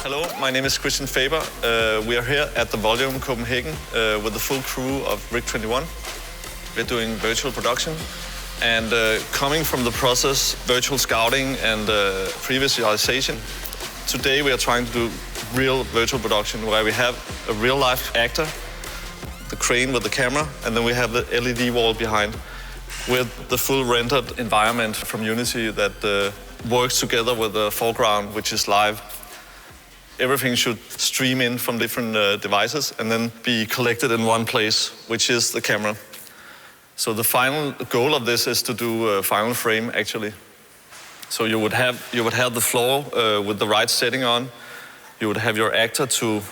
Hello, my name is Christian Faber. We are here at the Volume Copenhagen with the full crew of Rig21. We're doing virtual production and coming from the process, virtual scouting and pre-visualization. Today we are trying to do real virtual production where we have a real-life actor, the crane with the camera, and then we have the LED wall behind with the full rendered environment from Unity that works together with the foreground, which is live. Everything should stream in from different devices and then be collected in one place, which is the camera. So the final goal of this is to do a final frame, actually. So you would have the floor with the right setting on. You would have your actor to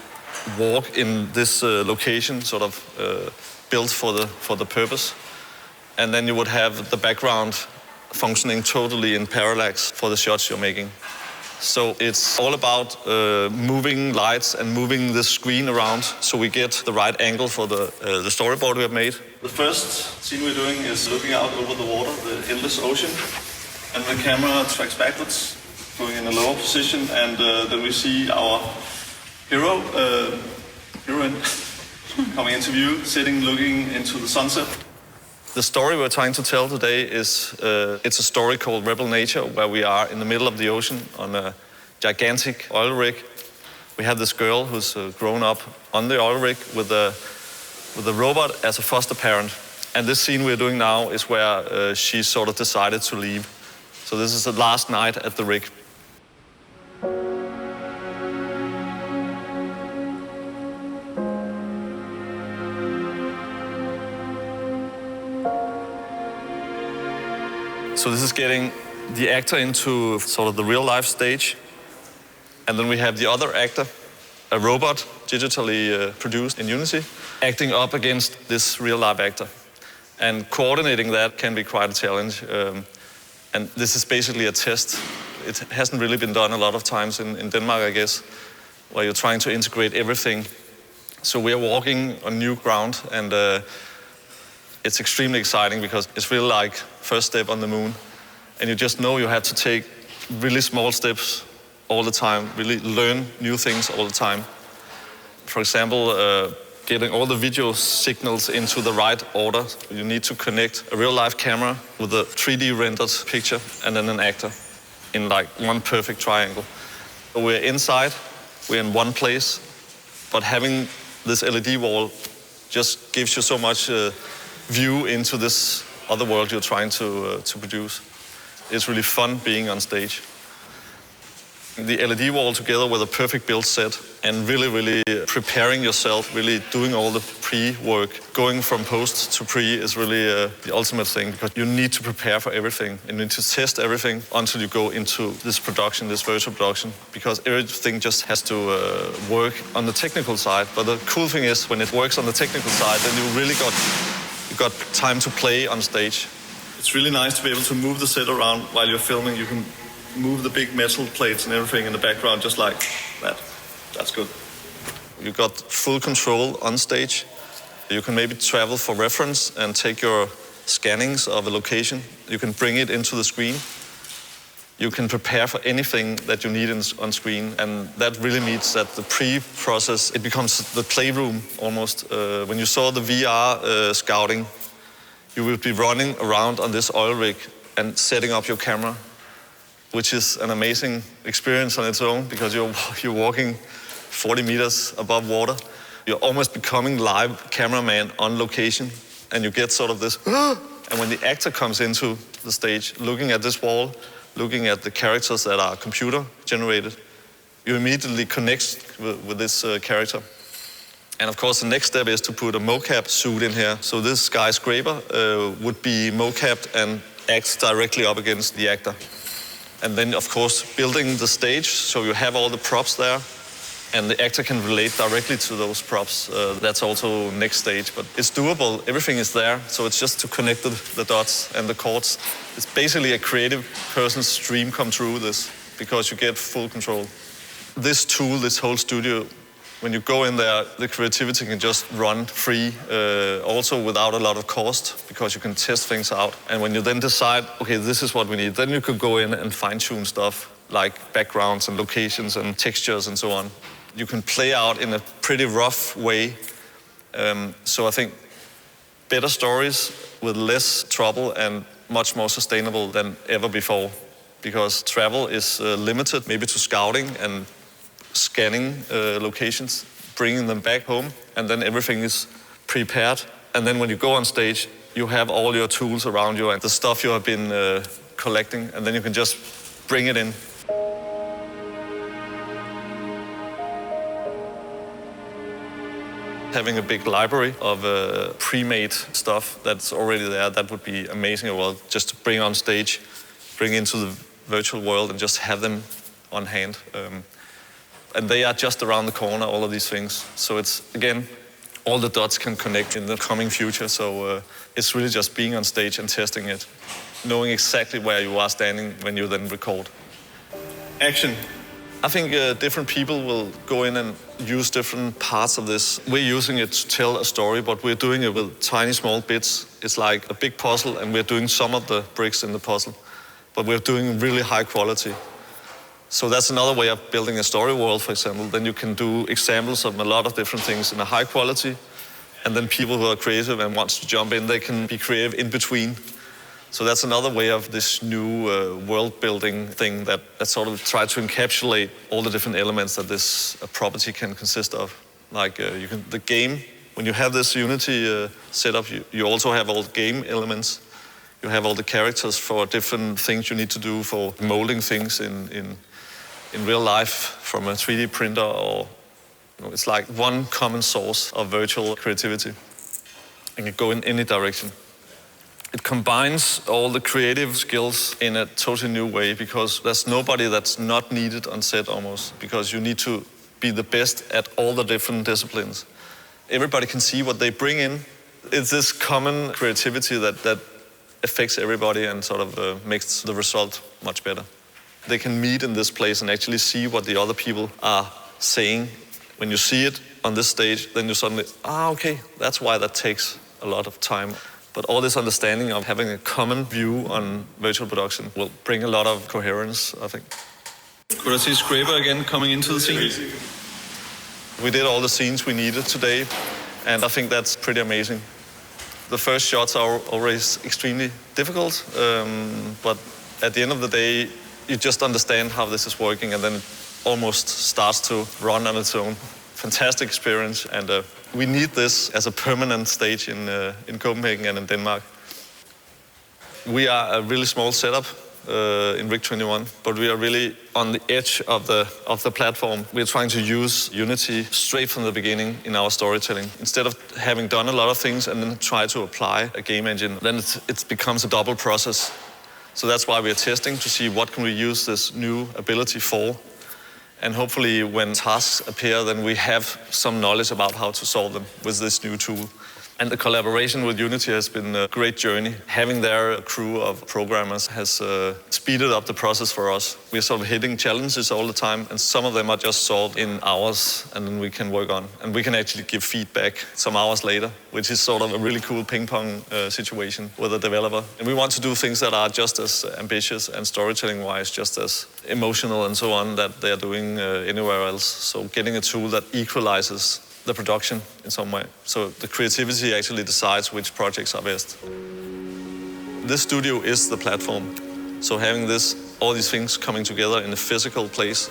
walk in this location, sort of built for the purpose. And then you would have the background functioning totally in parallax for the shots you're making. So it's all about moving lights and moving the screen around so we get the right angle for the storyboard we have made. The first scene we're doing is looking out over the water, the endless ocean. And the camera tracks backwards, going in a lower position, and then we see our heroine coming into view, sitting, looking into the sunset. The story we're trying to tell today is it's a story called Rebel Nature, where we are in the middle of the ocean on a gigantic oil rig. We have this girl who's grown up on the oil rig with a robot as a foster parent. And this scene we're doing now is where she sort of decided to leave. So this is the last night at the rig. So this is getting the actor into sort of the real-life stage. And then we have the other actor, a robot, digitally produced in Unity, acting up against this real-life actor. And coordinating that can be quite a challenge. And this is basically a test. It hasn't really been done a lot of times in Denmark, I guess, where you're trying to integrate everything. So we are walking on new ground, and it's extremely exciting because it's really like first step on the moon. And you just know you have to take really small steps all the time, really learn new things all the time. For example, getting all the video signals into the right order. You need to connect a real-life camera with a 3D rendered picture and then an actor in like one perfect triangle. So we're inside, we're in one place, but having this LED wall just gives you so much view into this other world you're trying to produce. It's really fun being on stage. The LED wall together with a perfect build set and really preparing yourself, really doing all the pre-work. Going from post to pre is really the ultimate thing because you need to prepare for everything and you need to test everything until you go into this production, this virtual production, because everything just has to work on the technical side. But the cool thing is when it works on the technical side, then you really got time to play on stage. It's really nice to be able to move the set around while you're filming. You can move the big metal plates and everything in the background just like that. That's good. You got full control on stage. You can maybe travel for reference and take your scannings of a location. You can bring it into the screen. You can prepare for anything that you need on screen, and that really means that the pre-process, it becomes the playroom almost. When you saw the VR scouting, you will be running around on this oil rig and setting up your camera, which is an amazing experience on its own because you're walking 40 meters above water. You're almost becoming live cameraman on location, and you get sort of this, and when the actor comes into the stage, looking at this wall, looking at the characters that are computer generated, you immediately connect with this character. And of course, the next step is to put a mocap suit in here. So this skyscraper would be mocapped and acts directly up against the actor. And then, of course, building the stage, so you have all the props there, and the actor can relate directly to those props. That's also next stage, but it's doable. Everything is there, so it's just to connect the dots and the chords. It's basically a creative person's dream come true, this, because you get full control. This tool, this whole studio, when you go in there, the creativity can just run free, also without a lot of cost, because you can test things out. And when you then decide, okay, this is what we need, then you could go in and fine-tune stuff like backgrounds and locations and textures and so on. You can play out in a pretty rough way. So I think better stories with less trouble and much more sustainable than ever before. Because travel is limited maybe to scouting and scanning locations, bringing them back home, and then everything is prepared. And then when you go on stage, you have all your tools around you and the stuff you have been collecting, and then you can just bring it in. Having a big library of pre-made stuff that's already there, that would be amazing. Well, just to bring on stage, bring into the virtual world and just have them on hand. And they are just around the corner, all of these things. So it's, again, all the dots can connect in the coming future. So it's really just being on stage and testing it, knowing exactly where you are standing when you then record. Action. I think different people will go in and use different parts of this. We're using it to tell a story, but we're doing it with tiny, small bits. It's like a big puzzle, and we're doing some of the bricks in the puzzle, but we're doing really high quality. So that's another way of building a story world, for example. Then you can do examples of a lot of different things in a high quality, and then people who are creative and wants to jump in, they can be creative in between. So that's another way of this new world-building thing that sort of try to encapsulate all the different elements that this property can consist of. Like the game, when you have this Unity setup, you also have all the game elements. You have all the characters for different things you need to do for molding things in real life from a 3D printer, or it's like one common source of virtual creativity. And you go in any direction. It combines all the creative skills in a totally new way, because there's nobody that's not needed on set almost, because you need to be the best at all the different disciplines. Everybody can see what they bring in. It's this common creativity that affects everybody and sort of makes the result much better. They can meet in this place and actually see what the other people are saying. When you see it on this stage, then you suddenly, okay, that's why that takes a lot of time. But all this understanding of having a common view on virtual production will bring a lot of coherence, I think. Could I see Scraper again coming into the scene? We did all the scenes we needed today, and I think that's pretty amazing. The first shots are always extremely difficult, but at the end of the day, you just understand how this is working, and then it almost starts to run on its own. Fantastic experience, and we need this as a permanent stage in Copenhagen and in Denmark. We are a really small setup in Rig-21, but we are really on the edge of the platform. We're trying to use Unity straight from the beginning in our storytelling. Instead of having done a lot of things and then try to apply a game engine, then it becomes a double process. So that's why we're testing to see what can we use this new ability for. And hopefully when tasks appear, then we have some knowledge about how to solve them with this new tool. And the collaboration with Unity has been a great journey. Having their crew of programmers has speeded up the process for us. We're sort of hitting challenges all the time, and some of them are just solved in hours, and then we can work on. And we can actually give feedback some hours later, which is sort of a really cool ping-pong situation with a developer. And we want to do things that are just as ambitious and storytelling-wise, just as emotional and so on, that they're doing anywhere else. So getting a tool that equalizes the production in some way. So the creativity actually decides which projects are best. This studio is the platform. So having all these things coming together in a physical place,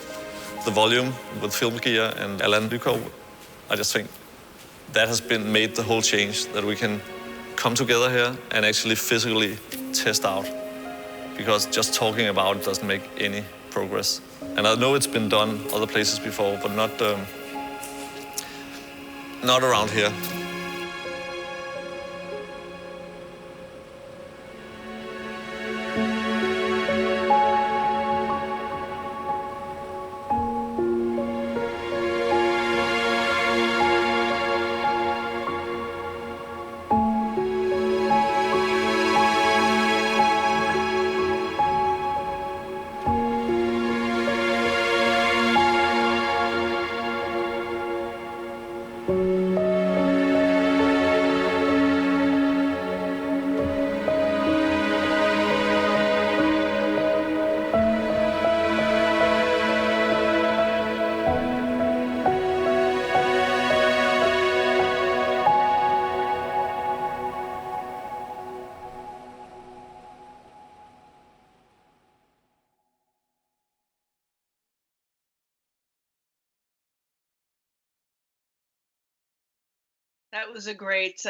the volume with Film Gear and Allan Lykov, I just think that has been made the whole change, that we can come together here and actually physically test out. Because just talking about it doesn't make any progress. And I know it's been done other places before, but not around here. That was a great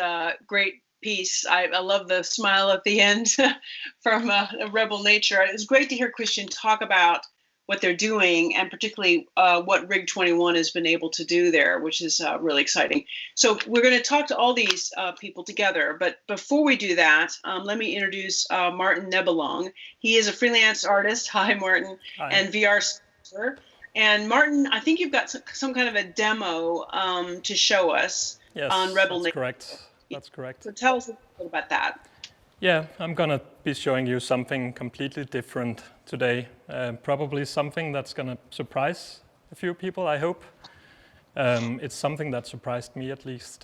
piece. I love the smile at the end from Rebel Nature. It was great to hear Christian talk about what they're doing, and particularly what Rig 21 has been able to do there, which is really exciting. So we're going to talk to all these people together. But before we do that, let me introduce Martin Nebelong. He is a freelance artist. Hi, Martin. Hi. And VR sculptor. And Martin, I think you've got some kind of a demo to show us Yes, on Rebel that's Nature. correct. That's correct. So tell us a little about that. Yeah, I'm gonna be showing you something completely different today. Probably something that's gonna surprise a few people, I hope. It's something that surprised me at least.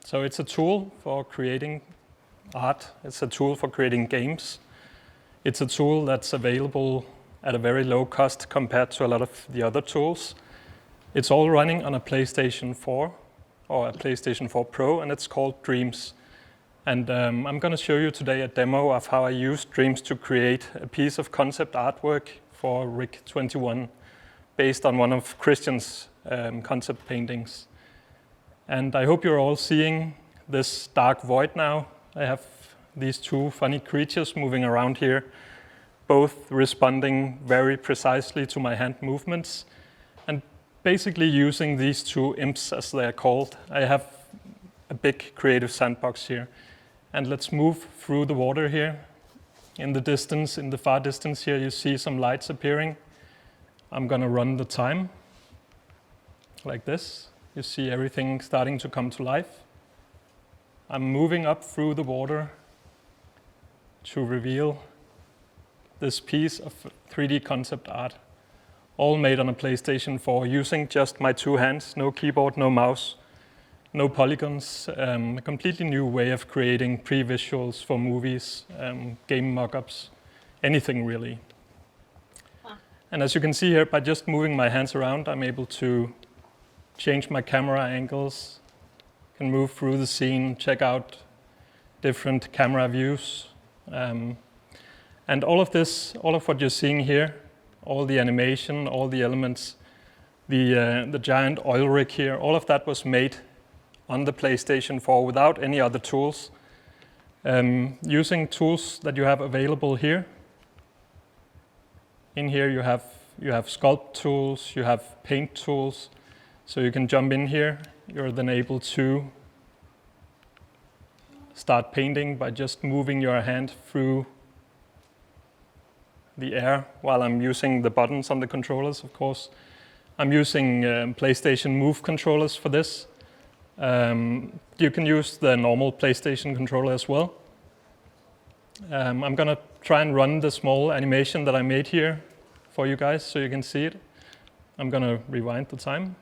So it's a tool for creating art. It's a tool for creating games. It's a tool that's available at a very low cost compared to a lot of the other tools. It's all running on a PlayStation 4 or a PlayStation 4 Pro, and it's called Dreams. And I'm going to show you today a demo of how I use Dreams to create a piece of concept artwork for Rig 21 based on one of Christian's concept paintings. And I hope you're all seeing this dark void now. I have these two funny creatures moving around here, both responding very precisely to my hand movements, and basically using these two imps, as they are called. I have a big creative sandbox here. And let's move through the water here. In the distance, in the far distance here, you see some lights appearing. I'm gonna run the time, like this. You see everything starting to come to life. I'm moving up through the water to reveal this piece of 3D concept art, all made on a PlayStation 4 using just my two hands, no keyboard, no mouse, no polygons, a completely new way of creating pre-visuals for movies, game mock-ups, anything really. Huh. And as you can see here, by just moving my hands around, I'm able to change my camera angles, can move through the scene, check out different camera views. And all of this, all of what you're seeing here, all the animation, all the elements, the giant oil rig here, all of that was made on the PlayStation 4 without any other tools, using tools that you have available here. In here you have sculpt tools, you have paint tools, so you can jump in here. You're then able to start painting by just moving your hand through the air while I'm using the buttons on the controllers, of course. I'm using PlayStation Move controllers for this. You can use the normal PlayStation controller as well. I'm gonna try and run the small animation that I made here for you guys so you can see it. I'm gonna rewind the time.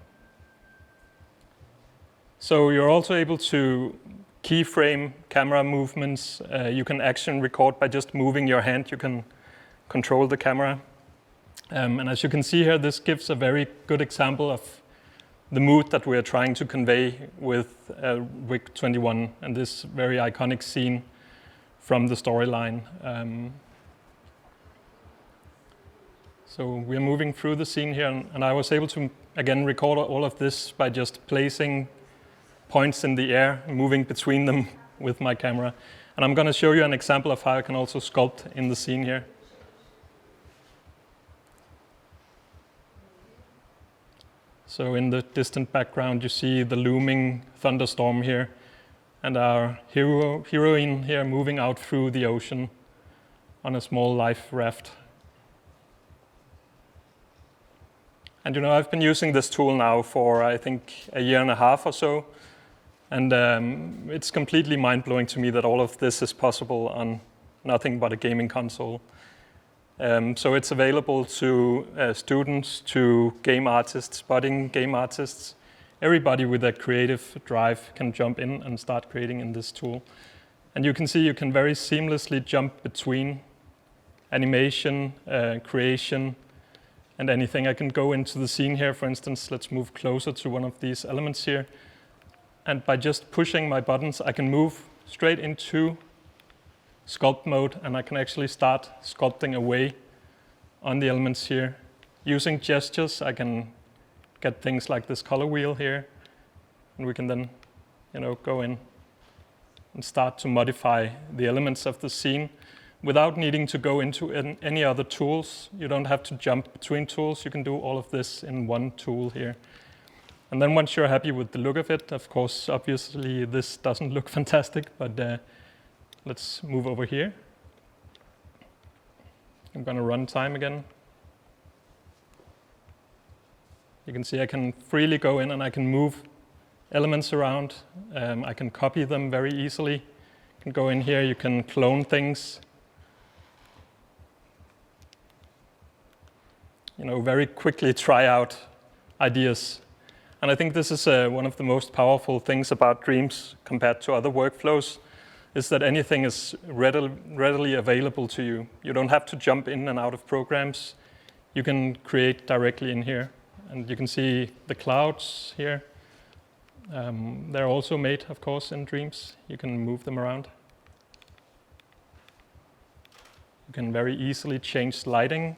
So you're also able to keyframe camera movements. You can action record by just moving your hand. You can control the camera. And as you can see here, this gives a very good example of the mood that we are trying to convey with Rig 21 and this very iconic scene from the storyline. So we're moving through the scene here, and I was able to, again, record all of this by just placing points in the air, moving between them with my camera. And I'm going to show you an example of how I can also sculpt in the scene here. So in the distant background, you see the looming thunderstorm here, and our heroine here moving out through the ocean on a small life raft. And you know, I've been using this tool now for, I think, a year and a half or so, and it's completely mind-blowing to me that all of this is possible on nothing but a gaming console. So it's available to students, to game artists, budding game artists. Everybody with a creative drive can jump in and start creating in this tool. And you can see you can very seamlessly jump between animation, creation, and anything. I can go into the scene here, for instance. Let's move closer to one of these elements here. And by just pushing my buttons, I can move straight into sculpt mode, and I can actually start sculpting away on the elements here. Using gestures, I can get things like this color wheel here, and we can then go in and start to modify the elements of the scene without needing to go into any other tools. You don't have to jump between tools. You can do all of this in one tool here. And then once you're happy with the look of it, of course, obviously this doesn't look fantastic, but let's move over here. I'm going to run time again. You can see I can freely go in and I can move elements around. I can copy them very easily. You can go in here, you can clone things. Very quickly try out ideas. And I think this is one of the most powerful things about Dreams compared to other workflows, is that anything is readily available to you. You don't have to jump in and out of programs. You can create directly in here. And you can see the clouds here. They're also made, of course, in Dreams. You can move them around. You can very easily change lighting.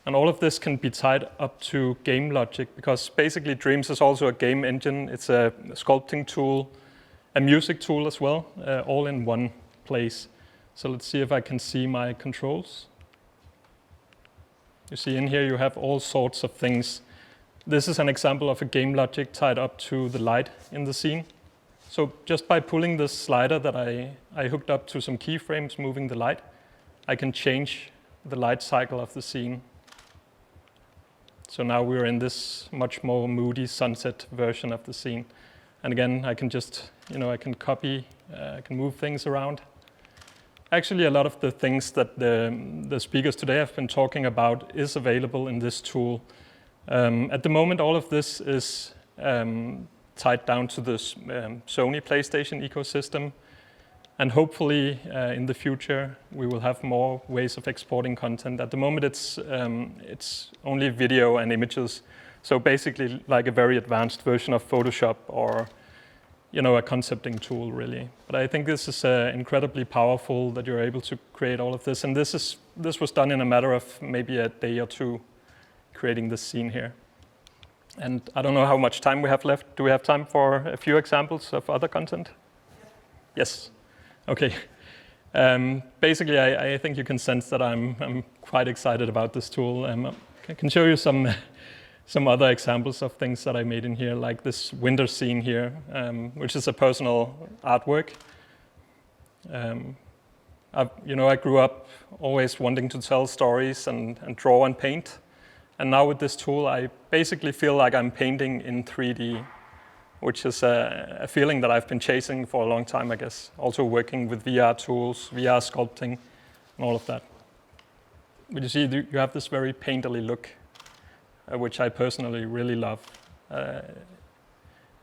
And all of this can be tied up to game logic, because basically Dreams is also a game engine. It's a sculpting tool, a music tool as well, all in one place. So let's see if I can see my controls. You see in here you have all sorts of things. This is an example of a game logic tied up to the light in the scene. So just by pulling this slider that I hooked up to some keyframes moving the light, I can change the light cycle of the scene. So now we're in this much more moody sunset version of the scene. And again, I can just, I can copy, I can move things around. Actually, a lot of the things that the speakers today have been talking about is available in this tool. At the moment, all of this is tied down to this Sony PlayStation ecosystem. And hopefully, in the future, we will have more ways of exporting content. At the moment, it's only video and images. So basically, like a very advanced version of Photoshop or, a concepting tool, really. But I think this is incredibly powerful that you're able to create all of this. And this was done in a matter of maybe a day or two, creating this scene here. And I don't know how much time we have left. Do we have time for a few examples of other content? Yes. Okay. Basically, I think you can sense that I'm quite excited about this tool. I can show you some other examples of things that I made in here, like this winter scene here, which is a personal artwork. I grew up always wanting to tell stories and draw and paint. And now with this tool, I basically feel like I'm painting in 3D, which is a feeling that I've been chasing for a long time, I guess. Also working with VR tools, VR sculpting, and all of that. But you see, you have this very painterly look, which I personally really love.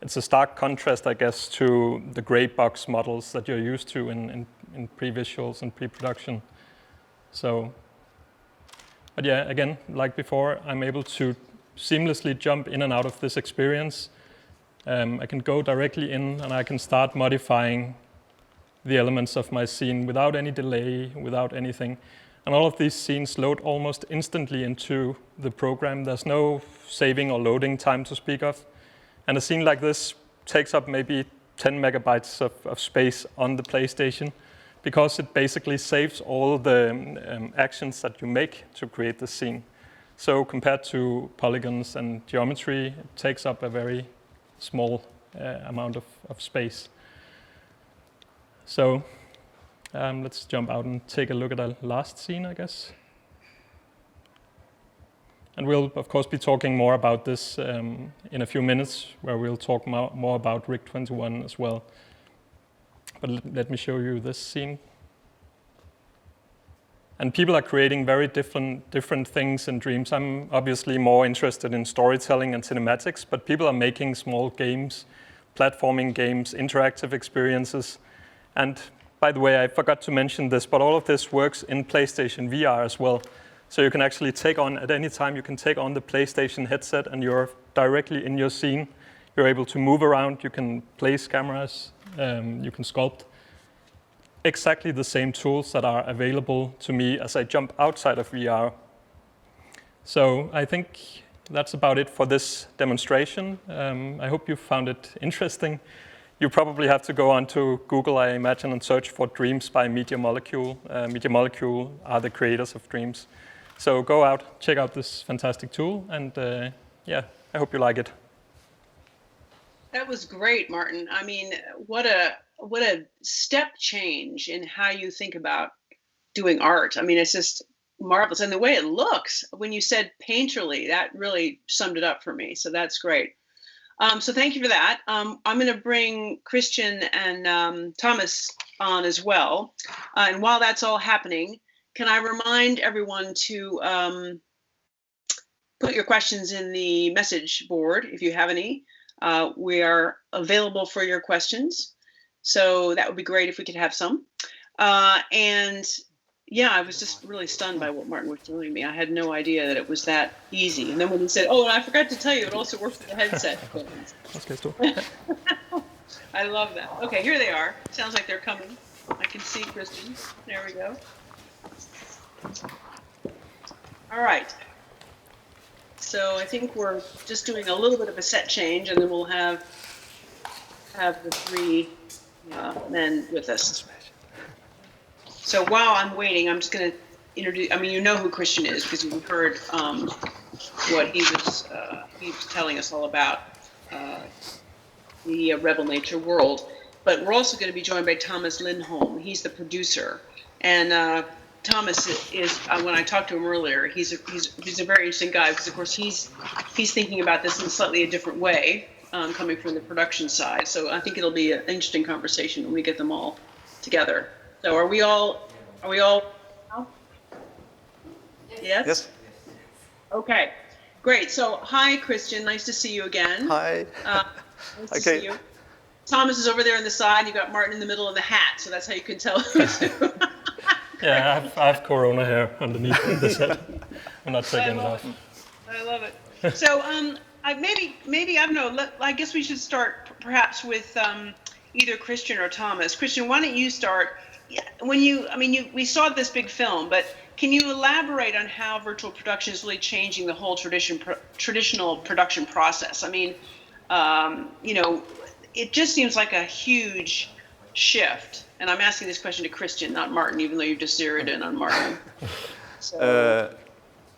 It's a stark contrast, I guess, to the gray box models that you're used to in pre-visuals and pre-production. But yeah, again, like before, I'm able to seamlessly jump in and out of this experience. I can go directly in and I can start modifying the elements of my scene without any delay, without anything. And all of these scenes load almost instantly into the program. There's no saving or loading time to speak of. And a scene like this takes up maybe 10 megabytes of space on the PlayStation, because it basically saves all the actions that you make to create the scene. So compared to polygons and geometry, it takes up a very small amount of space. So let's jump out and take a look at our last scene, I guess. And we'll, of course, be talking more about this in a few minutes, where we'll talk more about Rig 21 as well. But let me show you this scene. And people are creating very different things in Dreams. I'm obviously more interested in storytelling and cinematics, but people are making small games, platforming games, interactive experiences. And by the way, I forgot to mention this, but all of this works in PlayStation VR as well. So you can actually take on, at any time, you can take on the PlayStation headset and you're directly in your scene. You're able to move around, you can place cameras, you can sculpt. Exactly the same tools that are available to me as I jump outside of VR. So I think that's about it for this demonstration. I hope you found it interesting. You probably have to go onto Google, I imagine, and search for Dreams by Media Molecule. Media Molecule are the creators of Dreams. So go out, check out this fantastic tool, and yeah, I hope you like it. That was great, Martin. I mean, what a step change in how you think about doing art. I mean, it's just marvelous. And the way it looks, when you said painterly, that really summed it up for me. So that's great. So thank you for that. I'm going to bring Christian and Thomas on as well. And while that's all happening, can I remind everyone to put your questions in the message board if you have any. We are available for your questions. So that would be great if we could have some. And yeah, I was just really stunned by what Martin was telling me. I had no idea that it was that easy. And then when he said, oh, and I forgot to tell you, it also works with the headset. I love that. Okay, here they are. Sounds like they're coming. I can see Christian. There we go. All right. So I think we're just doing a little bit of a set change, and then we'll have the three men with us. So while I'm waiting, I'm just going to introduce. I mean, you know who Christian is because you've heard what he was telling us all about the Rebel Nature world. But we're also going to be joined by Thomas Lindholm. He's the producer, and Thomas is when I talked to him earlier, he's a very interesting guy because of course he's thinking about this in slightly a different way, coming from the production side. So I think it'll be an interesting conversation when we get them all together. So are we all? Yes? Yes. Okay, great. So hi, Christian. Nice to see you again. Hi. Nice to see you. Thomas is over there on the side. You got Martin in the middle of the hat, so that's how you can tell who's who. Yeah, I have Corona hair underneath the set. I'm not taking it off. I love it. So maybe I don't know. I guess we should start perhaps with either Christian or Thomas. Christian, why don't you start? We saw this big film, but can you elaborate on how virtual production is really changing the whole traditional production process? I mean, it just seems like a huge shift. And I'm asking this question to Christian, not Martin, even though you've just zeroed in on Martin. So,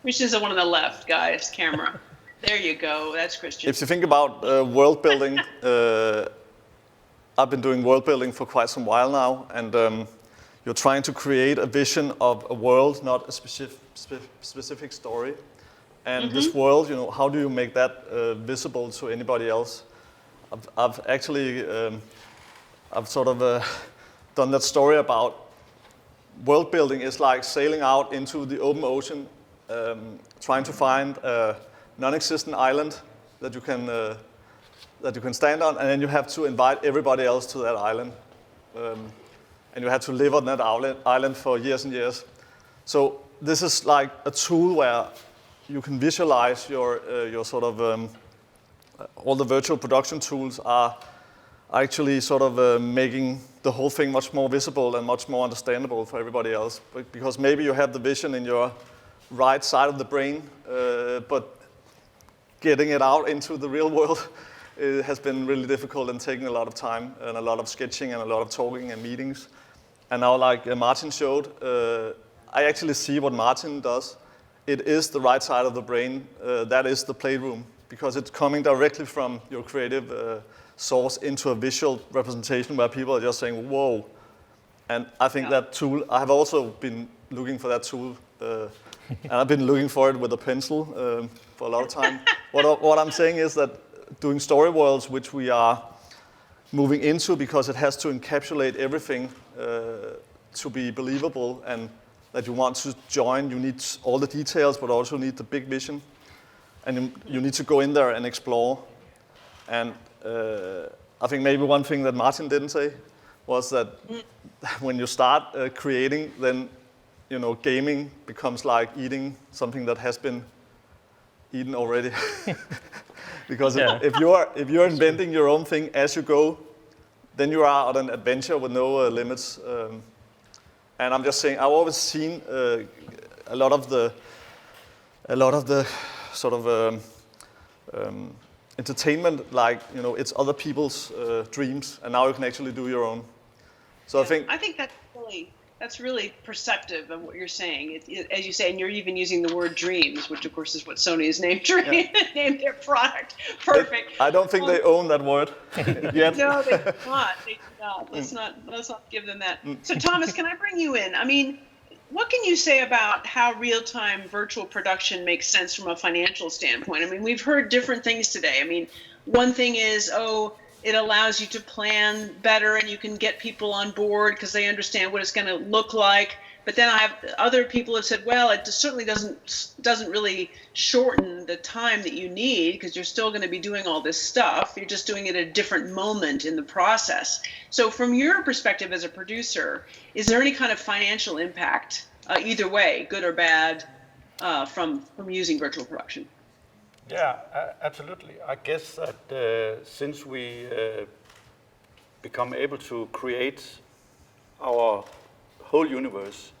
Christian's the one on the left, guys, camera. There you go, that's Christian. If you think about world building, I've been doing world building for quite some while now, and you're trying to create a vision of a world, not a specific story. And this world, how do you make that visible to anybody else? I've actually, I've sort of done that story about world building is like sailing out into the open ocean, trying to find a non-existent island that you can stand on, and then you have to invite everybody else to that island, and you have to live on that island for years and years. So this is like a tool where you can visualize your sort of all the virtual production tools are actually sort of making the whole thing much more visible and much more understandable for everybody else. Because maybe you have the vision in your right side of the brain, but getting it out into the real world has been really difficult and taking a lot of time and a lot of sketching and a lot of talking and meetings. And now, like Martin showed, I actually see what Martin does. It is the right side of the brain. That is the playroom, because it's coming directly from your creative source into a visual representation where people are just saying, whoa. And I think that tool, I have also been looking for that tool, and I've been looking for it with a pencil for a lot of time. What I'm saying is that doing story worlds, which we are moving into because it has to encapsulate everything to be believable, and that you want to join, you need all the details, but also need the big vision. And you need to go in there and explore. And I think maybe one thing that Martin didn't say was that when you start creating, then gaming becomes like eating something that has been eaten already. Because if you're inventing your own thing as you go, then you are on an adventure with no limits. And I'm just saying, I've always seen a lot of the sort of entertainment like, it's other people's dreams, and now you can actually do your own. So I think that's really perceptive of what you're saying. As you say, and you're even using the word dreams, which of course is what Sony has named named their product. Perfect. I don't think they own that word yet. No, they do not. They do not. Let's not give them that. So Thomas, can I bring you in? I mean, what can you say about how real-time virtual production makes sense from a financial standpoint? I mean, we've heard different things today. I mean, one thing is, it allows you to plan better and you can get people on board because they understand what it's going to look like. But then other people have said, well, it certainly doesn't really shorten the time that you need because you're still going to be doing all this stuff. You're just doing it at a different moment in the process. So from your perspective as a producer, is there any kind of financial impact, either way, good or bad, from using virtual production? Yeah, absolutely. I guess that since we become able to create our whole universe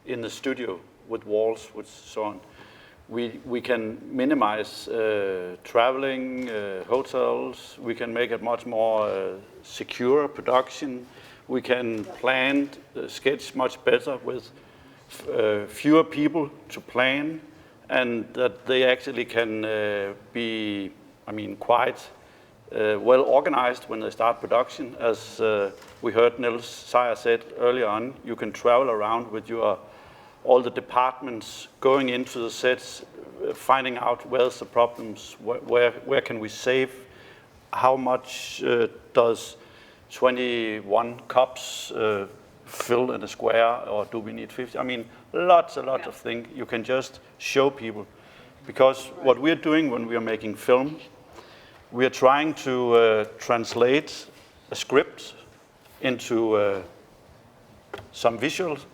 in the studio with walls, with so on, we can minimize traveling, hotels. We can make it much more secure production. We can plan, sketch much better with fewer people to plan, and that they actually can be, quite well organized when they start production. As we heard Niels Sejer said earlier on, you can travel around with all the departments, going into the sets, finding out where's the problems, where can we save, how much does 21 cups fill in a square, or do we need 50? Lots of things you can just show people. Because what we're doing when we are making film, we are trying to translate a script into some visuals.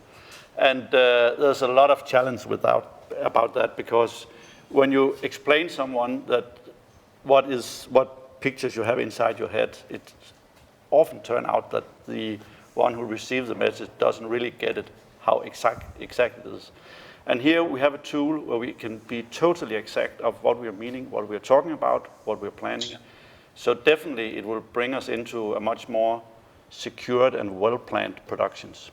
And there's a lot of challenge about that, because when you explain someone that what pictures you have inside your head, it often turns out that the one who receives the message doesn't really get it, how exact it is. And here we have a tool where we can be totally exact of what we are meaning, what we are talking about, what we're planning. So definitely it will bring us into a much more secured and well-planned productions.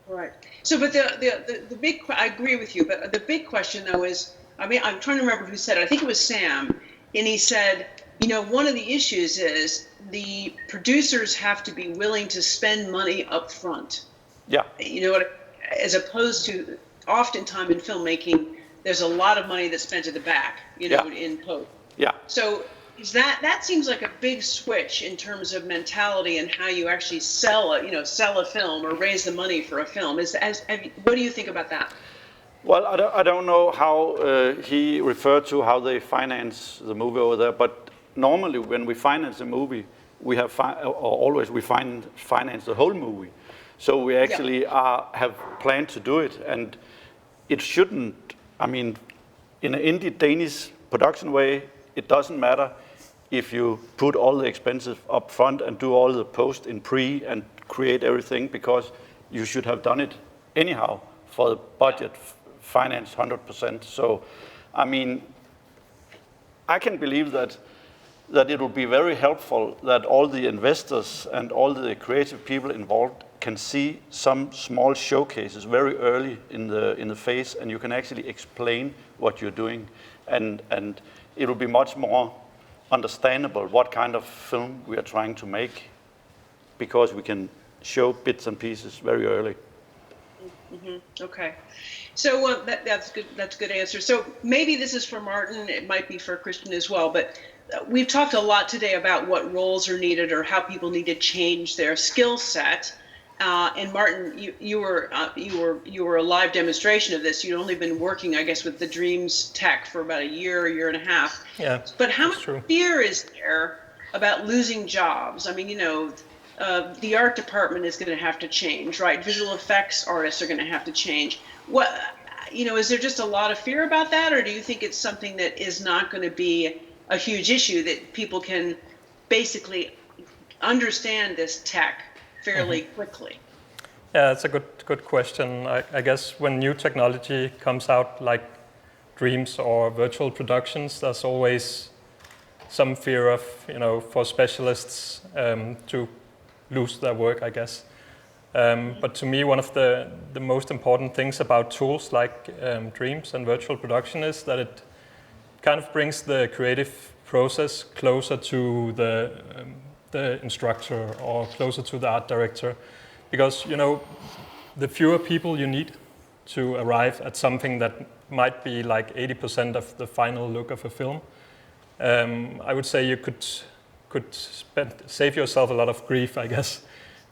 Right. So, but the big, I agree with you, but the big question though is, I'm trying to remember who said it. I think it was Sam, and he said, one of the issues is the producers have to be willing to spend money up front. Yeah. As opposed to oftentimes in filmmaking, there's a lot of money that's spent at the back, in post. Yeah. So that seems like a big switch in terms of mentality and how you actually sell a film or raise the money for a film. What do you think about that? Well, I don't know how he referred to how they finance the movie over there, but normally when we finance a movie, we have finance the whole movie. So we actually have planned to do it, and it shouldn't, in an indie Danish production way, it doesn't matter if you put all the expenses up front and do all the post in pre and create everything, because you should have done it anyhow for the budget finance 100%. So, I can believe that it will be very helpful that all the investors and all the creative people involved can see some small showcases very early in the phase, and you can actually explain what you're doing, and it will be much more understandable what kind of film we are trying to make, because we can show bits and pieces very early. Mm-hmm. Okay, so that's good. That's a good answer. So maybe this is for Martin. It might be for Christian as well. But we've talked a lot today about what roles are needed or how people need to change their skill set. And Martin, you were a live demonstration of this. You'd only been working, I guess, with the Dreams tech for about a year and a half. Yeah. But how much fear is there about losing jobs? The art department is going to have to change, right? Visual effects artists are going to have to change. Is there just a lot of fear about that, or do you think it's something that is not going to be a huge issue, that people can basically understand this tech fairly quickly? Yeah, that's a good question. I guess when new technology comes out, like Dreams or virtual productions, there's always some fear of, for specialists to lose their work, I guess. But to me, one of the most important things about tools like Dreams and virtual production is that it kind of brings the creative process closer to the instructor or closer to the art director. Because, the fewer people you need to arrive at something that might be like 80% of the final look of a film, I would say you could save yourself a lot of grief, I guess,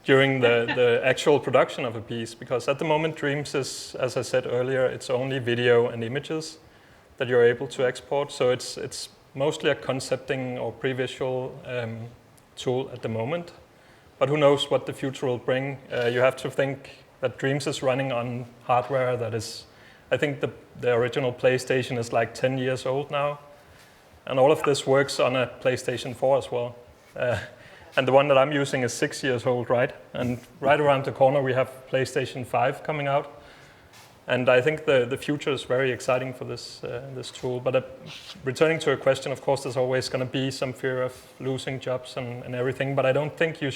during the actual production of a piece. Because at the moment, Dreams is, as I said earlier, it's only video and images that you're able to export. So it's mostly a concepting or pre-visual tool at the moment. But who knows what the future will bring. You have to think that Dreams is running on hardware that is, I think the original PlayStation is like 10 years old now. And all of this works on a PlayStation 4 as well. And the one that I'm using is 6 years old, right? And right around the corner we have PlayStation 5 coming out. And I think the future is very exciting for this tool. But returning to a question, of course, there's always going to be some fear of losing jobs and everything. But I don't think you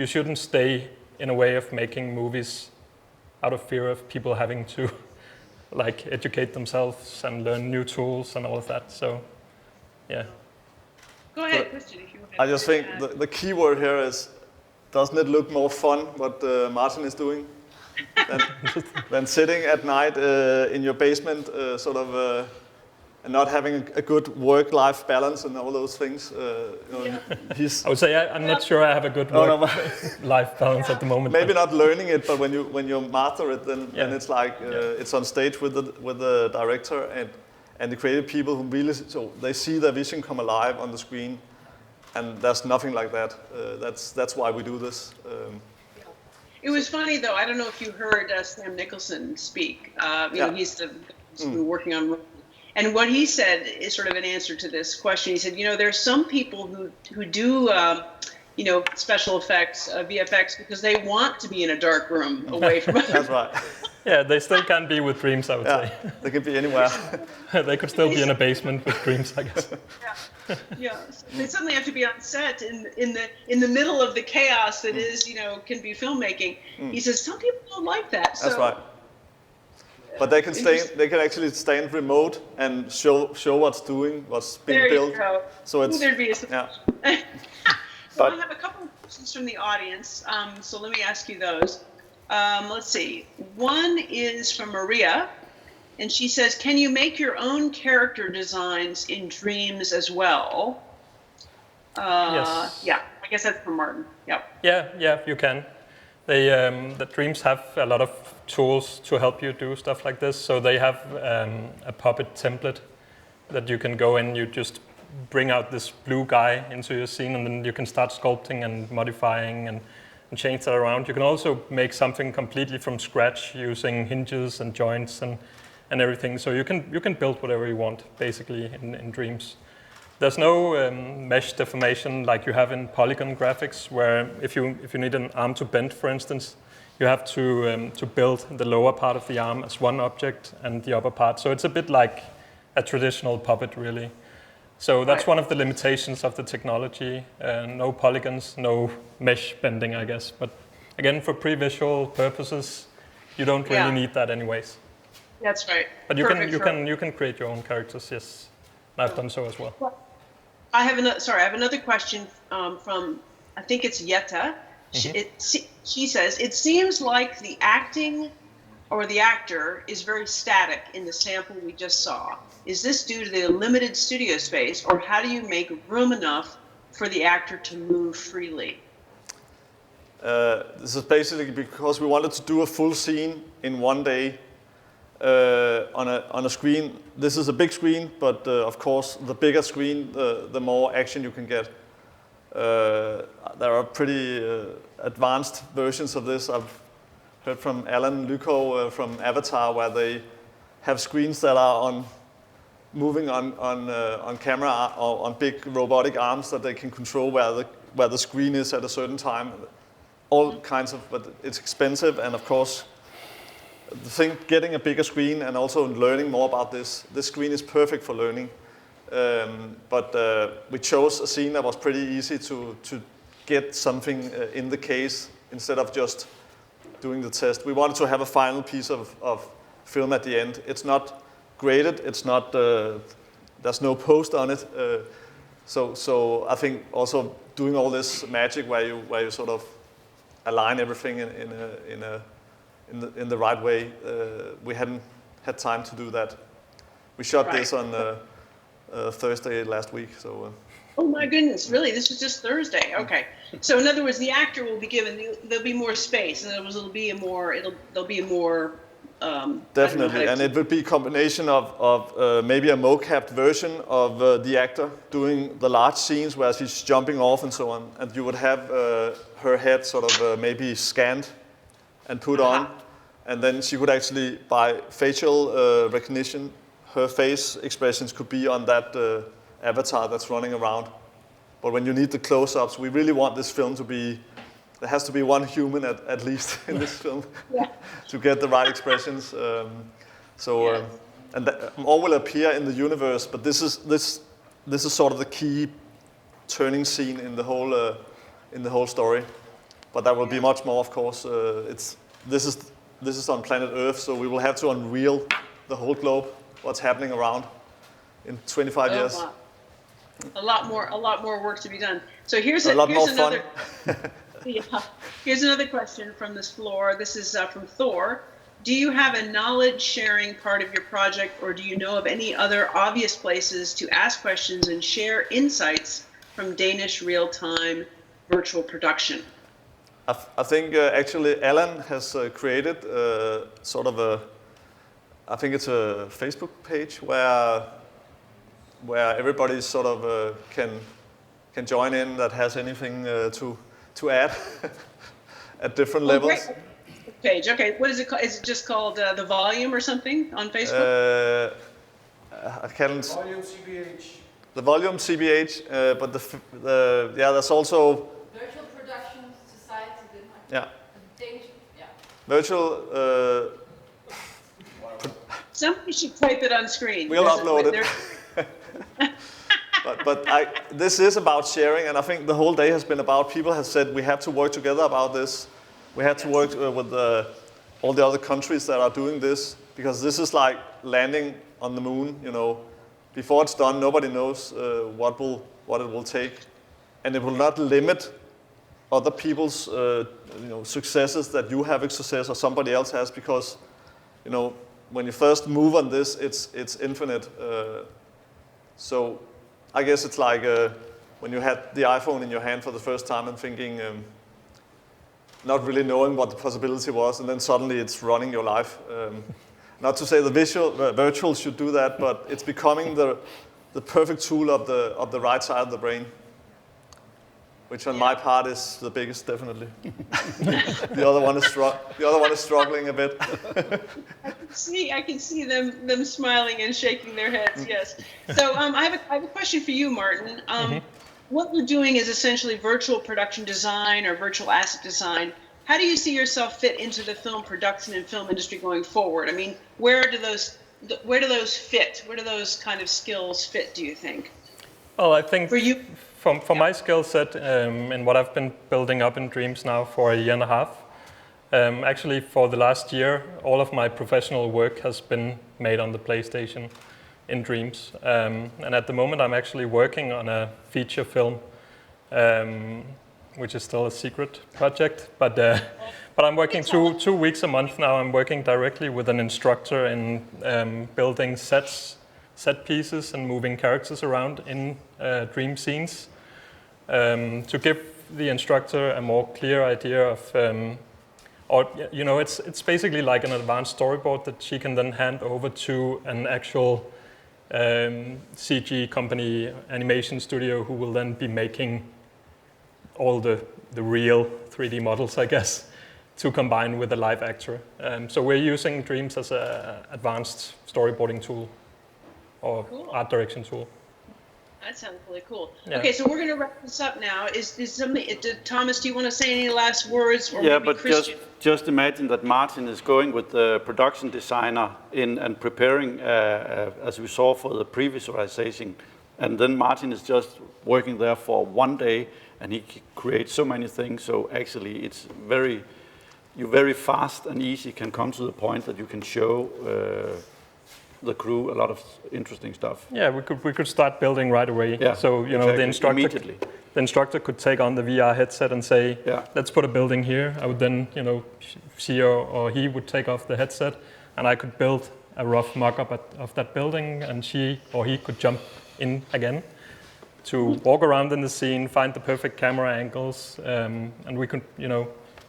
shouldn't stay in a way of making movies out of fear of people having to like educate themselves and learn new tools and all of that. So, yeah. Go ahead, Christian, if you want to. I just think the key word here is, doesn't it look more fun what Martin is doing than sitting at night in your basement, and not having a good work-life balance and all those things? I would say I'm not sure I have a good work-life balance at the moment. Maybe not learning it, but when you master it, then it's like it's on stage with the director and the creative people who really, so they see their vision come alive on the screen, and there's nothing like that. That's why we do this. It was funny though. I don't know if you heard Sam Nicholson speak. He's been working on, and what he said is sort of an answer to this question. He said, there's some people who do, special effects, VFX, because they want to be in a dark room away from others. That's right. Yeah, they still can be with Dreams, I would say. They can be anywhere. They could still be in a basement with Dreams, I guess. Yeah. So they suddenly have to be on set in the middle of the chaos that is, can be filmmaking. He says some people don't like that. That's right. But they can actually stand remote and show what's being built. There you go. So it's there'd be a solution. So I have a couple of questions from the audience. So let me ask you those. Let's see. One is from Maria, and she says, "Can you make your own character designs in Dreams as well?" Yes. Yeah, I guess that's from Martin. Yep. Yeah, you can. The Dreams have a lot of tools to help you do stuff like this. So they have a puppet template that you can go in. You just bring out this blue guy into your scene, and then you can start sculpting and modifying and change that around. You can also make something completely from scratch using hinges and joints and everything. So you can build whatever you want, basically, in Dreams. There's no mesh deformation like you have in polygon graphics, where if you need an arm to bend, for instance, you have to build the lower part of the arm as one object and the upper part. So it's a bit like a traditional puppet, really. So that's one of the limitations of the technology. No polygons, no mesh bending, I guess. But again, for pre-visual purposes, you don't really need that anyways. That's right. But you can create your own characters, yes. I've done so as well. I have another question from, I think it's Yetta. She says, "It seems like the acting or the actor is very static in the sample we just saw. Is this due to the limited studio space, or how do you make room enough for the actor to move freely?" This is basically because we wanted to do a full scene in one day on a screen. This is a big screen, but of course, the bigger screen, the more action you can get. There are pretty advanced versions of this. I've heard from Alan Luko from Avatar, where they have screens that are moving on camera or on big robotic arms that they can control where the screen is at a certain time. All kinds of, but it's expensive, and of course, getting a bigger screen and also learning more about this screen is perfect for learning. But we chose a scene that was pretty easy to get something in the case instead of just doing the test. We wanted to have a final piece of film at the end. It's not graded. It's not. There's no post on it. So I think also doing all this magic where you sort of align everything in the right way. We hadn't had time to do that. We shot this on Thursday last week. So. Oh my goodness! Really, this was just Thursday. Okay, so in other words, the actor will be given. There'll be more space. In other words, there'll be a more. Definitely, and it would be a combination of maybe a mocapped version of the actor doing the large scenes where she's jumping off and so on, and you would have her head sort of maybe scanned and put on, and then she would actually, by facial recognition, her face expressions could be on that avatar that's running around. But when you need the close-ups, we really want this film to be. There has to be one human at least in this film to get the right expressions. And all will appear in the universe, but this is sort of the key turning scene in the whole story. But there will be much more, of course. This is on planet Earth, so we will have to unveil the whole globe, what's happening around in 25 years. Wow. A lot more work to be done. So here's another. Yeah. Here's another question from this floor. This is from Thor. Do you have a knowledge-sharing part of your project, or do you know of any other obvious places to ask questions and share insights from Danish real-time virtual production? I think actually Alan has created sort of I think it's a Facebook page where everybody sort of can join in that has anything to add at different levels. Great. Page. Okay, what is it called? Is it just called The Volume or something on Facebook? I can't. Volume CBH. The Volume CBH, but there's also Virtual Production Society Denmark. Yeah. Danish. Yeah. Virtual. Somebody should type it on screen. We'll upload it. But this is about sharing, and I think the whole day has been about people have said we have to work together about this. We have to work with all the other countries that are doing this, because this is like landing on the moon. You know, before it's done, nobody knows what it will take, and it will not limit other people's successes that you have a success or somebody else has, because when you first move on this, it's infinite. So I guess it's like when you had the iPhone in your hand for the first time and thinking, not really knowing what the possibility was, and then suddenly it's running your life. Not to say the virtual should do that, but it's becoming the perfect tool of the right side of the brain, which on my part is the biggest, definitely. The other one is struggling a bit. I can see them smiling and shaking their heads. Yes. So I have a question for you, Martin. What you're doing is essentially virtual production design or virtual asset design. How do you see yourself fit into the film production and film industry going forward? I mean, where do those fit? Where do those kind of skills fit, do you think? Well, I think for you, for my skill set and what I've been building up in Dreams now for a year and a half, actually for the last year, all of my professional work has been made on the PlayStation in Dreams. And at the moment, I'm actually working on a feature film, which is still a secret project. But I'm working 2 weeks a month now. I'm working directly with an instructor in building set pieces and moving characters around in dream scenes to give the instructor a more clear idea of, it's basically like an advanced storyboard that she can then hand over to an actual CG company, animation studio, who will then be making all the real 3D models, I guess, to combine with a live actor. So we're using Dreams as an advanced storyboarding tool or art direction tool. That sounds really cool. Yeah. Okay, so we're going to wrap this up now. Is something? Thomas, do you want to say any last words? Or Yeah, maybe but Christian? just imagine that Martin is going with the production designer in and preparing, as we saw for the pre-visualization, And then Martin is just working there for one day, and he creates so many things. So actually, it's you very fast and easy can come to the point that you can show the crew a lot of interesting stuff. Yeah, we could start building right away. Yeah, so exactly. The instructor could take on the VR headset and say, Yeah. let's put a building here. I would then, she or he would take off the headset, and I could build a rough mock-up of that building, and she or he could jump in again to walk around in the scene, find the perfect camera angles, and we could,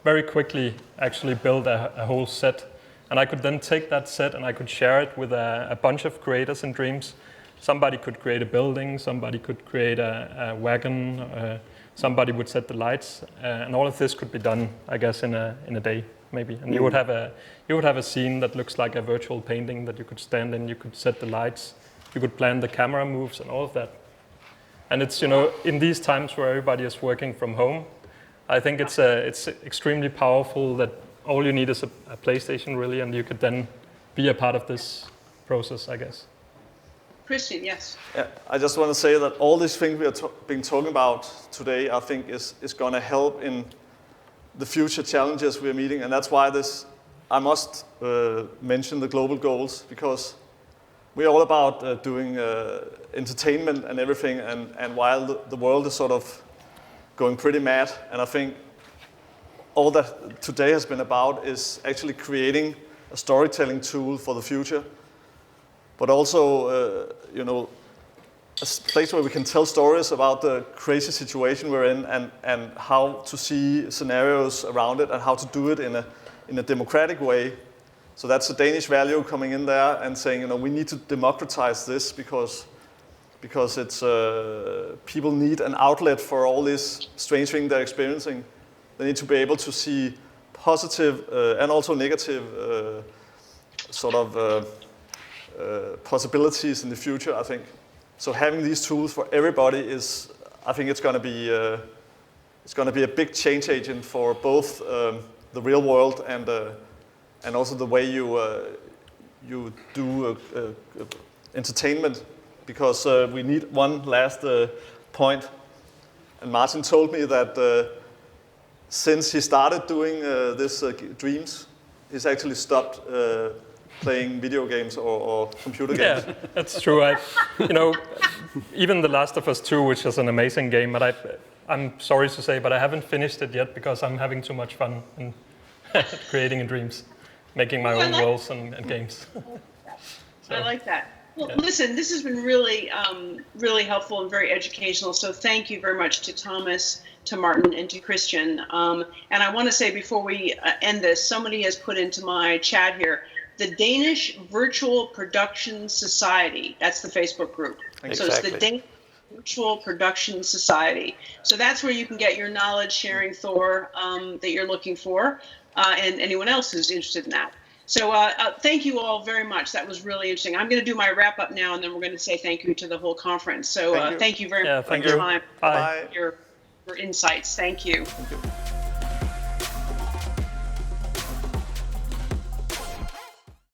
very quickly actually build a whole set. And I could then take that set and I could share it with a bunch of creators in Dreams. Somebody could create a building, somebody could create a wagon, somebody would set the lights, and all of this could be done, I guess, in a day maybe. And you would have a scene that looks like a virtual painting that you could stand in. You could set the lights, you could plan the camera moves and all of that. And it's in these times where everybody is working from home, I think it's extremely powerful that all you need is a PlayStation, really, and you could then be a part of this process, I guess. Christian, yes. Yeah, I just want to say that all these things we are been talking about today, I think, is going to help in the future challenges we are meeting, and that's why I must mention the global goals, because we're all about doing entertainment and everything, and while the world is sort of going pretty mad, and I think all that today has been about is actually creating a storytelling tool for the future, but also, a place where we can tell stories about the crazy situation we're in, and how to see scenarios around it, and how to do it in a democratic way. So that's a Danish value coming in there and saying, we need to democratize this because it's people need an outlet for all this strange thing they're experiencing. They need to be able to see positive and also negative possibilities in the future, I think. So having these tools for everybody I think it's going to be a big change agent for both the real world and also the way you do entertainment, because we need one last point. And Martin told me that since he started doing this Dreams, he's actually stopped playing video games or computer games. Yeah, that's true. Even The Last of Us 2, which is an amazing game, but I'm sorry to say, but I haven't finished it yet because I'm having too much fun in creating in Dreams, making my own worlds and games. So, I like that. Well, listen, this has been really, really helpful and very educational. So thank you very much to Thomas, to Martin, and to Christian. And I want to say before we end this, somebody has put into my chat here, the Danish Virtual Production Society. That's the Facebook group. Exactly. So it's the Danish Virtual Production Society. So that's where you can get your knowledge sharing, Thor, that you're looking for, and anyone else who's interested in that. So thank you all very much. That was really interesting. I'm going to do my wrap up now, and then we're going to say thank you to the whole conference. So thank you very much for your time, Bye. your insights. Thank you. Thank you.